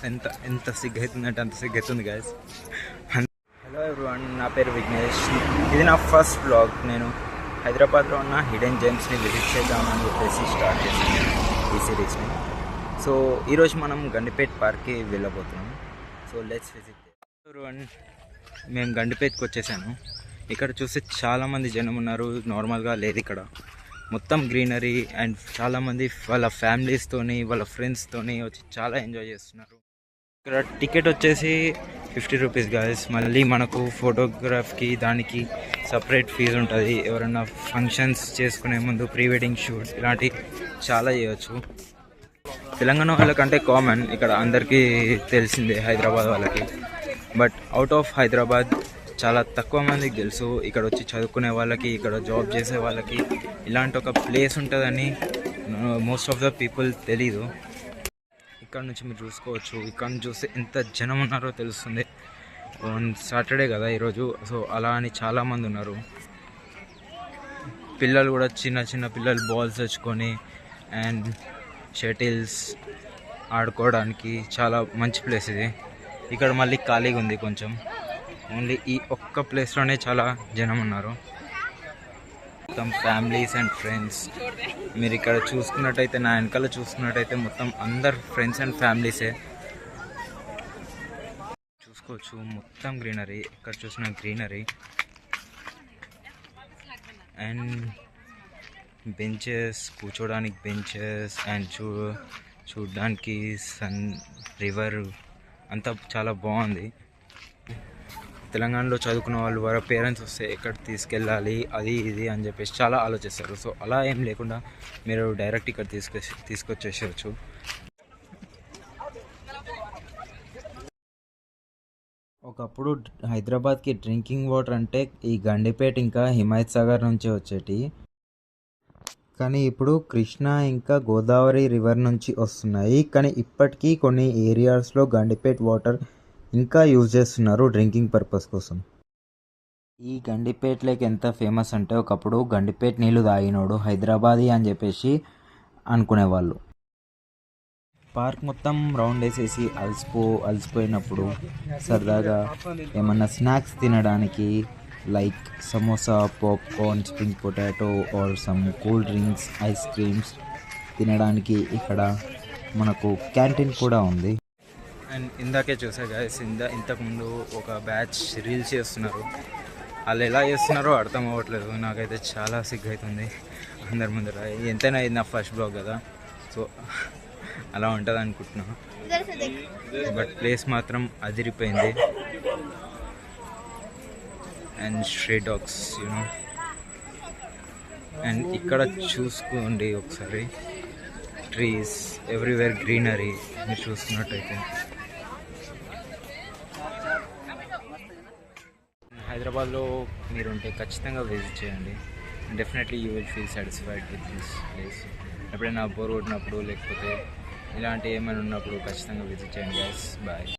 ఎంత ఎంత సిగ్గు అవుతుందంటే అంత సిగ్గు అవుతుంది గాయస్. హలో ఎవ్రీవన్, నా పేరు విఘ్నేష్. ఇది నా ఫస్ట్ బ్లాగ్. నేను హైదరాబాద్లో ఉన్న హిడెన్ జెమ్స్ని విజిట్ చేద్దామని చెప్పేసి స్టార్ట్ చేశాను ఈ సిరీస్ని. సో ఈరోజు మనం గండిపేట్ పార్క్కి వెళ్ళబోతున్నాం. So let's visit everyone. మేము గండిపేట్కి వచ్చేసాను. ఇక్కడ చూస్తే చాలామంది జనం ఉన్నారు. నార్మల్గా లేదు ఇక్కడ, మొత్తం గ్రీనరీ అండ్ చాలామంది వాళ్ళ ఫ్యామిలీస్తోని వాళ్ళ ఫ్రెండ్స్తోని వచ్చి చాలా ఎంజాయ్ చేస్తున్నారు. ఇక్కడ టికెట్ వచ్చేసి 50 రూపీస్ గాయస్. మళ్ళీ మనకు ఫోటోగ్రాఫ్కి దానికి సపరేట్ ఫీజు ఉంటుంది. ఎవరైనా ఫంక్షన్స్ చేసుకునే ముందు ప్రీ వెడ్డింగ్ షూట్ ఇలాంటి చాలా చేయవచ్చు. తెలంగాణ వాళ్ళకంటే కామన్, ఇక్కడ అందరికీ తెలిసిందే హైదరాబాద్ వాళ్ళకి. బట్ అవుట్ ఆఫ్ హైదరాబాద్ చాలా తక్కువ మందికి తెలుసు. ఇక్కడ వచ్చి చదువుకునే వాళ్ళకి, ఇక్కడ జాబ్ చేసే వాళ్ళకి ఇలాంటి ఒక ప్లేస్ ఉంటుందని మోస్ట్ ఆఫ్ ద పీపుల్ తెలీదు. ఇక్కడ నుంచి మీరు చూసుకోవచ్చు. ఇక్కడ నుంచి చూస్తే ఎంత జనం ఉన్నారో తెలుస్తుంది. సాటర్డే కదా ఈరోజు, సో అలా అని చాలామంది ఉన్నారు. పిల్లలు కూడా చిన్న చిన్న పిల్లలు బాల్స్ తెచ్చుకొని అండ్ షటిల్స్ ఆడుకోవడానికి చాలా మంచి ప్లేస్ ఇది. ఇక్కడ మళ్ళీ ఖాళీగా ఉంది కొంచెం. ఓన్లీ ఈ ఒక్క ప్లేస్లోనే చాలా జనం ఉన్నారు, మొత్తం ఫ్యామిలీస్ అండ్ ఫ్రెండ్స్. మీరు ఇక్కడ చూసుకున్నట్టయితే, నా వెనకాల చూసుకున్నట్టయితే మొత్తం అందరు ఫ్రెండ్స్ అండ్ ఫ్యామిలీసే. చూసుకోవచ్చు మొత్తం గ్రీనరీ, ఎక్కడ చూసిన గ్రీనరీ. అండ్ బెంచెస్, కూర్చోడానికి బెంచెస్ అండ్ చూడడానికి సన్ రివర్ అంతా చాలా బాగుంది. తెలంగాణలో చదువుకున్న వాళ్ళు వారి పేరెంట్స్ వస్తే ఎక్కడ తీసుకెళ్ళాలి అది ఇది అని చెప్పేసి చాలా ఆలోచిస్తారు. సో అలా ఏం లేకుండా మీరు డైరెక్ట్ ఇక్కడ తీసుకొచ్చేసేయచ్చు. ఒకప్పుడు హైదరాబాద్కి డ్రింకింగ్ వాటర్ అంటే ఈ గండిపేట ఇంకా హిమాయత్ సాగర్ నుంచి వచ్చేటి, కానీ ఇప్పుడు కృష్ణా ఇంకా గోదావరి రివర్ నుంచి వస్తున్నాయి. కానీ ఇప్పటికీ కొన్ని ఏరియాస్లో గండిపేట్ వాటర్ ఇంకా యూజ్ చేస్తున్నారు డ్రింకింగ్ పర్పస్ కోసం. ఈ గండిపేట్ లేక్ ఎంత ఫేమస్ అంటే, ఒకప్పుడు గండిపేట్ నీళ్ళు తాగినోడు హైదరాబాదీ అని చెప్పేసి అనుకునేవాళ్ళు. పార్క్ మొత్తం రౌండ్ వేసేసి అలసిపోయినప్పుడు సరదాగా ఏమన్నా స్నాక్స్ తినడానికి like samosa, popcorn, spring potato or some cool drinks, ice creams తినడానికి ఇక్కడ మనకు క్యాంటీన్ కూడా ఉంది. అండ్ ఇందాకే చూసా గాయస్, ఇంతకుముందు ఒక బ్యాచ్ రీల్స్ చేస్తున్నారు. వాళ్ళు ఎలా చేస్తున్నారో అర్థం అవ్వట్లేదు. నాకైతే చాలా సిగ్గు అవుతుంది అందరి ముందర. ఎంతైనా ఇది నా ఫస్ట్ బ్లాగ్ కదా, సో అలా ఉంటుంది అనుకుంటున్నా. బట్ ప్లేస్ మాత్రం అదిరిపోయింది. And stray dogs you know. And ఇక్కడ చూసుకోండి ఒకసారి, ట్రీస్ ఎవ్రీవేర్, గ్రీనరీ మీరు చూసుకున్నట్టయితే. హైదరాబాద్లో మీరుంటే ఖచ్చితంగా విజిట్ చేయండి. Definitely you will feel satisfied with this place. ఎప్పుడైనా బోర్ కొట్టినప్పుడు లేకపోతే ఇలాంటి ఏమైనా ఉన్నప్పుడు ఖచ్చితంగా విజిట్ చేయండి గైస్. బాయ్.